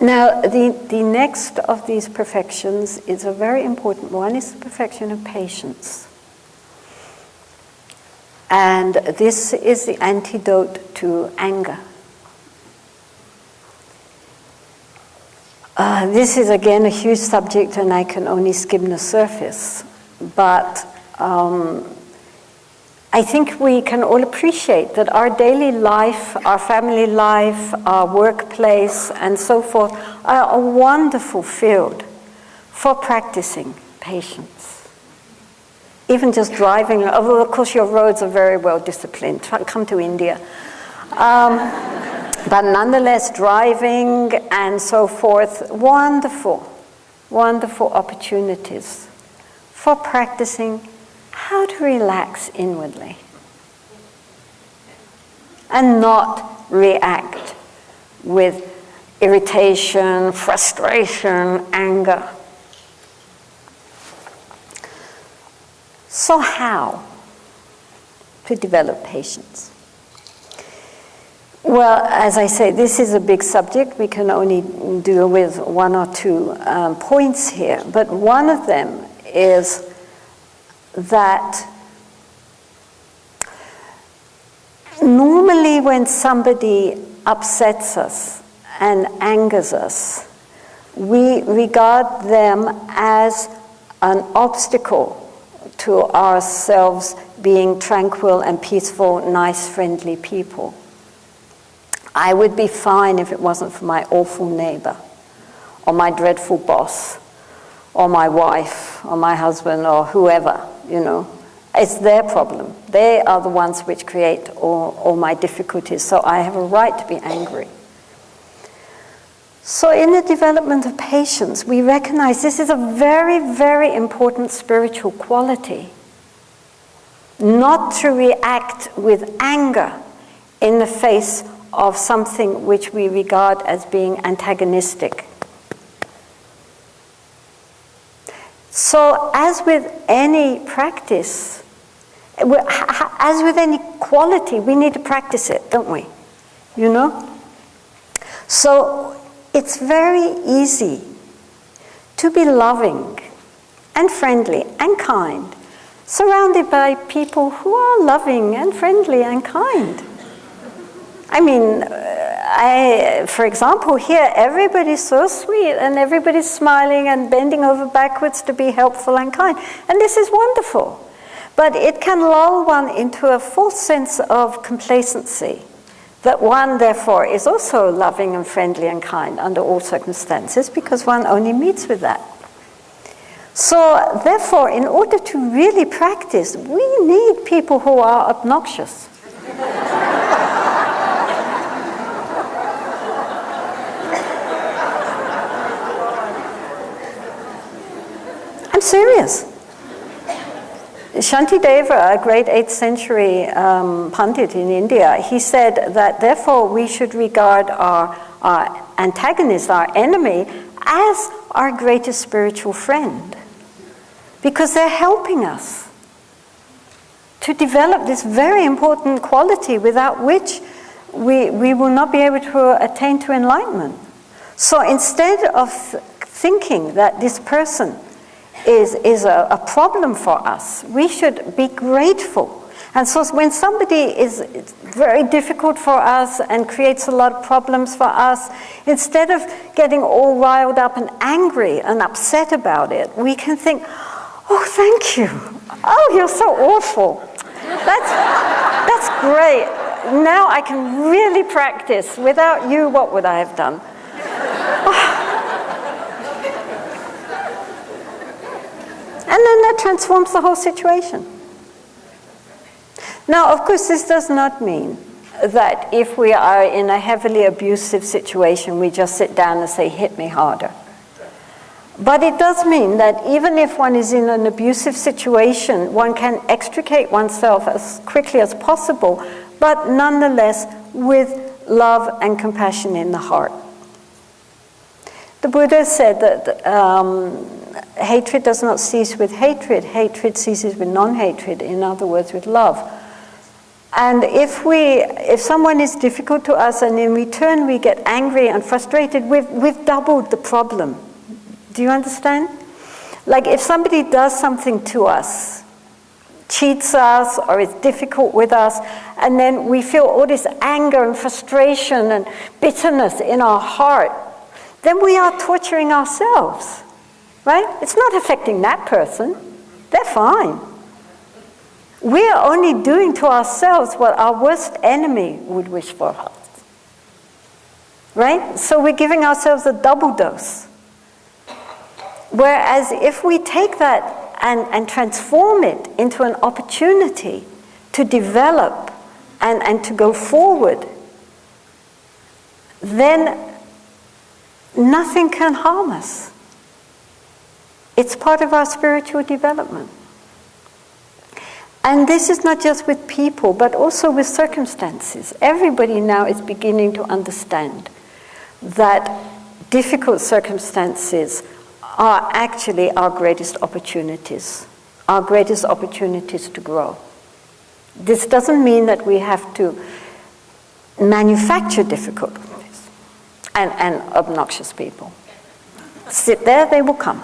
Now, the next of these perfections is a very important one. It's the perfection of patience. And this is the antidote to anger. This is again a huge subject, and I can only skim the surface. But I think we can all appreciate that our daily life, our family life, our workplace, and so forth are a wonderful field for practicing patience. Even just driving, although of course your roads are very well disciplined. Come to India. But nonetheless, driving and so forth, wonderful, wonderful opportunities for practicing how to relax inwardly and not react with irritation, frustration, anger. So how to develop patience? Well, as I say, this is a big subject. We can only deal with one or two points here. But one of them is that normally when somebody upsets us and angers us, we regard them as an obstacle to ourselves being tranquil and peaceful, nice, friendly people. I would be fine if it wasn't for my awful neighbor, or my dreadful boss, or my wife, or my husband, or whoever, you know. It's their problem. They are the ones which create all my difficulties, so I have a right to be angry. So in the development of patience, we recognize this is a very, very important spiritual quality. Not to react with anger in the face of something which we regard as being antagonistic. So as with any practice, as with any quality, we need to practice it, don't we? You know? So it's very easy to be loving and friendly and kind, surrounded by people who are loving and friendly and kind. I mean, for example, here everybody's so sweet and everybody's smiling and bending over backwards to be helpful and kind. And this is wonderful. But it can lull one into a false sense of complacency, that one, therefore, is also loving and friendly and kind under all circumstances because one only meets with that. So, therefore, in order to really practice, we need people who are obnoxious. I'm serious. Shantideva, a great 8th century Pandit in India, he said that therefore we should regard our antagonist, our enemy, as our greatest spiritual friend. Because they're helping us to develop this very important quality without which we will not be able to attain to enlightenment. So instead of thinking that this person is a problem for us, we should be grateful. And so when somebody is very difficult for us and creates a lot of problems for us, instead of getting all riled up and angry and upset about it, we can think, oh, thank you. Oh, you're so awful. That's great. Now I can really practice. Without you, what would I have done? And then that transforms the whole situation. Now, of course, this does not mean that if we are in a heavily abusive situation, we just sit down and say, hit me harder. But it does mean that even if one is in an abusive situation, one can extricate oneself as quickly as possible, but nonetheless with love and compassion in the heart. The Buddha said that hatred does not cease with hatred. Hatred ceases with non-hatred, in other words, with love. And if someone is difficult to us and in return we get angry and frustrated, we've doubled the problem. Do you understand? Like if somebody does something to us, cheats us or is difficult with us, and then we feel all this anger and frustration and bitterness in our heart, then we are torturing ourselves, right? It's not affecting that person. They're fine. We are only doing to ourselves what our worst enemy would wish for us, right? So we're giving ourselves a double dose. Whereas if we take that and transform it into an opportunity to develop and to go forward, then nothing can harm us. It's part of our spiritual development. And this is not just with people, but also with circumstances. Everybody now is beginning to understand that difficult circumstances are actually our greatest opportunities to grow. This doesn't mean that we have to manufacture difficulties and obnoxious people. Sit there, they will come.